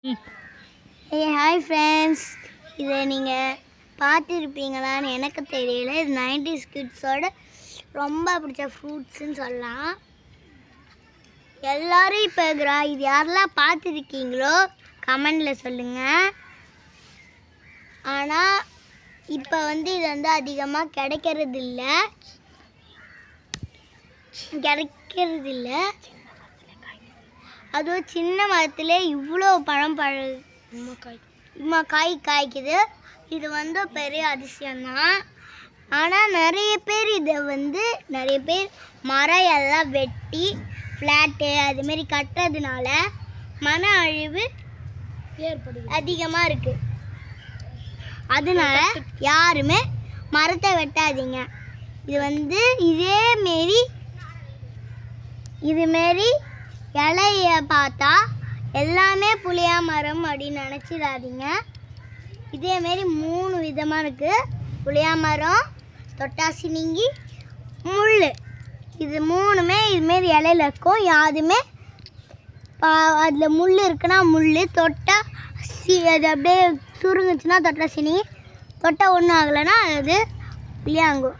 Hi friends, இதை நீங்கள் பார்த்துருப்பீங்களான்னு எனக்கு தெரியல. இது 90s கிட்ஸோட ரொம்ப பிடிச்ச ஃப்ரூட்ஸுன்னு சொல்லலாம். எல்லோரும் இப்போ இது யாரெல்லாம் பார்த்துருக்கீங்களோ கமெண்டில் சொல்லுங்கள். ஆனால் இப்போ இது அதிகமாக கிடைக்கிறது இல்லை. அதுவும் சின்ன மரத்துல இவ்வளோ பழம் காய் காய்க்குது. இது பெரிய அதிசயம்தான். ஆனால் நிறைய பேர் நிறைய பேர் மரம் எல்லாம் வெட்டி ஃப்ளாட்டு அதுமாரி கட்டுறதுனால மன அழிவு அதிகமாக இருக்குது. அதனால யாருமே மரத்தை வெட்டாதீங்க. இதுமாரி இலைய பார்த்தா எல்லாமே புளியா மரம் அப்படின்னு நினச்சிடாதீங்க. இதேமாரி 3 விதமாக இருக்குது. புளியா மரம், தொட்டாசினிங்கி, முள். இது 3மே இதுமாரி இலையில இருக்கும். யாருமே அதில் முள் இருக்குன்னா முள் தொட்டால் அது அப்படியே சுருங்குச்சுன்னா தொட்டாசினிங்கி, தொட்டால் ஒன்றும் ஆகலைன்னா அது புளியாங்கும்.